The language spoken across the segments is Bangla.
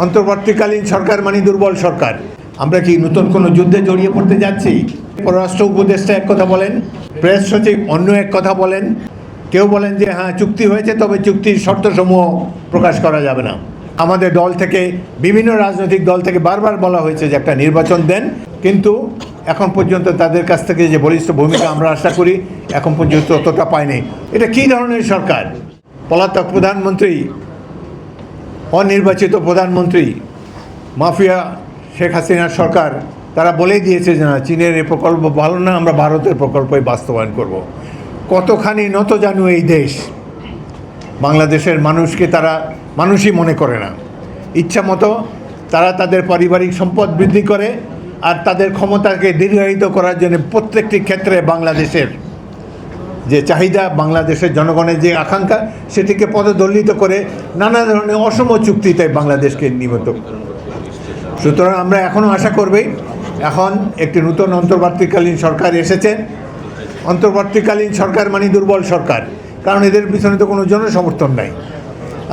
অন্তর্বর্তীকালীন সরকার মানে দুর্বল সরকার। আমরা কি নতুন কোনো যুদ্ধে জড়িয়ে পড়তে যাচ্ছি? পররাষ্ট্র উপদেষ্টা এক কথা বলেন, প্রেস সচিব অন্য এক কথা বলেন, কেউ বলেন যে হ্যাঁ চুক্তি হয়েছে, তবে চুক্তির শর্তসমূহ প্রকাশ করা যাবে না। আমাদের দল থেকে, বিভিন্ন রাজনৈতিক দল থেকে বারবার বলা হয়েছে যে একটা নির্বাচন দেন, কিন্তু এখন পর্যন্ত তাদের কাছ থেকে যে বলিষ্ঠ ভূমিকা আমরা আশা করি এখন পর্যন্ত ততটা পাইনি। এটা কী ধরনের সরকার? পলাতক প্রধানমন্ত্রী, অনির্বাচিত প্রধানমন্ত্রী, মাফিয়া শেখ হাসিনার সরকার, তারা বলেই দিয়েছে যে না, চীনের এই প্রকল্প ভালো না, আমরা ভারতের প্রকল্পই বাস্তবায়ন করব। কতখানি নতজানু এই দেশ! বাংলাদেশের মানুষকে তারা মানুষই মনে করে না। ইচ্ছা মতো তারা তাদের পারিবারিক সম্পদ বৃদ্ধি করে আর তাদের ক্ষমতাকে দীর্ঘায়িত করার জন্য প্রত্যেকটি ক্ষেত্রে বাংলাদেশের যে চাহিদা, বাংলাদেশের জনগণের যে আকাঙ্ক্ষা, সেটিকে পদদলিত করে নানা ধরনের অসম চুক্তিতে বাংলাদেশকে নিয়মিত। সুতরাং আমরা এখনও আশা করবই, এখন একটি নতুন অন্তর্বর্তীকালীন সরকার এসেছে। অন্তর্বর্তীকালীন সরকার মানে দুর্বল সরকার, কারণ এদের পিছনে তো কোনো জনসমর্থন নাই।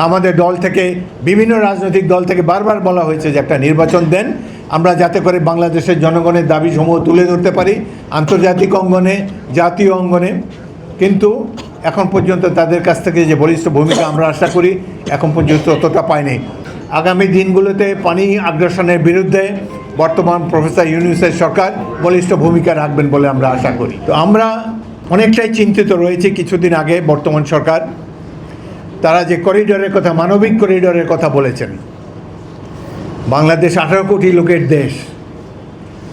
আমাদের দল থেকে, বিভিন্ন রাজনৈতিক দল থেকে বারবার বলা হয়েছে যে একটা নির্বাচন দেন, আমরা যাতে করে বাংলাদেশের জনগণের দাবিসমূহ তুলে ধরতে পারি আন্তর্জাতিক অঙ্গনে, জাতীয় অঙ্গনে, কিন্তু এখন পর্যন্ত তাদের কাছ থেকে যে বলিষ্ঠ ভূমিকা আমরা আশা করি এখন পর্যন্ত ততটা পাইনি। আগামী দিনগুলোতে পানি আগ্রাসনের বিরুদ্ধে বর্তমান প্রফেসর ইউনূসের সরকার বলিষ্ঠ ভূমিকা রাখবেন বলে আমরা আশা করি। তো আমরা অনেকটাই চিন্তিত রয়েছি। কিছুদিন আগে বর্তমান সরকার তারা যে করিডোরের কথা, মানবিক করিডোরের কথা বলেছেন। বাংলাদেশ 18 কোটি লোকের দেশ।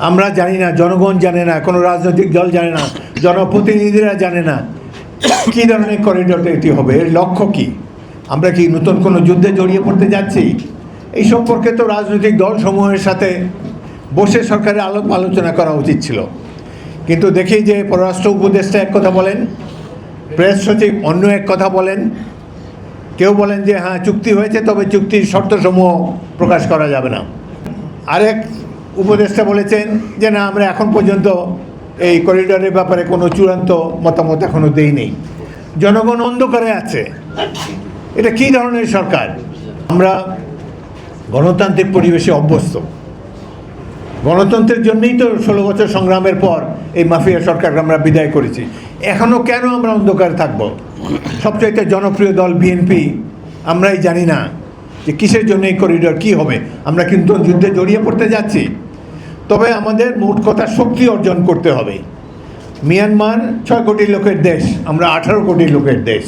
আমরা জানি না, জনগণ জানে না, কোনো রাজনৈতিক দল জানে না, জনপ্রতিনিধিরা জানে না কী ধরনের করিডোরটা এটি হবে, এর লক্ষ্য কী। আমরা কি নতুন কোনো যুদ্ধে জড়িয়ে পড়তে যাচ্ছি? এই সম্পর্কে তো রাজনৈতিক দলসমূহের সাথে বসে সরকারের আলোচনা করা উচিত ছিল। কিন্তু দেখি যে পররাষ্ট্র উপদেষ্টা এক কথা বলেন, প্রেস সচিব অন্য এক কথা বলেন, কেউ বলেন যে হ্যাঁ চুক্তি হয়েছে, তবে চুক্তির শর্তসমূহ প্রকাশ করা যাবে না। আরেক উপদেষ্টা বলেছেন যে না, আমরা এখন পর্যন্ত এই করিডোরের ব্যাপারে কোনো চূড়ান্ত মতামত এখনও দেইনি। জনগণ অন্ধকারে আছে। এটা কী ধরনের সরকার? আমরা গণতান্ত্রিক পরিবেশে অভ্যস্ত। গণতন্ত্রের জন্যই তো 16 বছর সংগ্রামের পর এই মাফিয়া সরকারকে আমরা বিদায় করেছি। এখনও কেন আমরা অন্ধকারে থাকব? সবচাইতে জনপ্রিয় দল বিএনপি, আমরাই জানি না যে কিসের জন্য এই করিডোর, কী হবে। আমরা কিন্তু যুদ্ধে জড়িয়ে পড়তে যাচ্ছি। তবে আমাদের মোট কথা শক্তি অর্জন করতে হবে। মিয়ানমার 6 কোটি লোকের দেশ, আমরা 18 কোটি লোকের দেশ।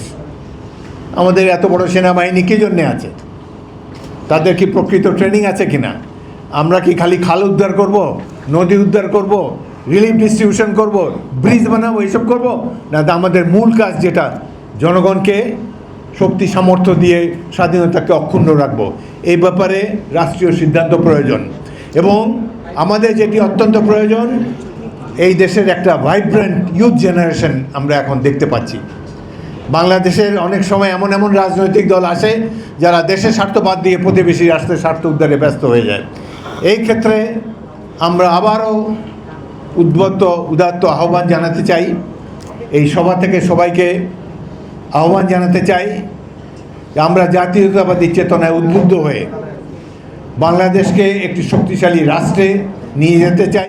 আমাদের এত বড় সেনাবাহিনী কী জন্যে আছে? তাদের কি প্রকৃত ট্রেনিং আছে কিনা? আমরা কি খালি খাল উদ্ধার করব, নদী উদ্ধার করব, রিলিফ ডিস্ট্রিবিউশন করব, ব্রিজ বানাবো, এইসব করব? না, আমাদের মূল কাজ যেটা, জনগণকে শক্তি সামর্থ্য দিয়ে স্বাধীনতাকে অক্ষুণ্ণ রাখবো, এই ব্যাপারে রাষ্ট্রীয় সিদ্ধান্ত প্রয়োজন। এবং আমাদের যেটি অত্যন্ত প্রয়োজন, এই দেশের একটা ভাইব্রেন্ট ইউথ জেনারেশন আমরা এখন দেখতে পাচ্ছি। বাংলাদেশের অনেক সময় এমন এমন রাজনৈতিক দল আসে যারা দেশের স্বার্থ বাদ দিয়ে প্রতিবেশী রাষ্ট্রের স্বার্থ উদ্ধারে ব্যস্ত হয়ে যায়। এই ক্ষেত্রে আমরা আবারও উদাত্ত আহ্বান জানাতে চাই। এই সভা থেকে সবাইকে আহ্বান জানাতে চাই যে আমরা জাতীয়তাবাদী চেতনায় উদ্বুদ্ধ হয়ে বাংলাদেশকে একটি শক্তিশালী রাষ্ট্রে নিয়ে যেতে চাই।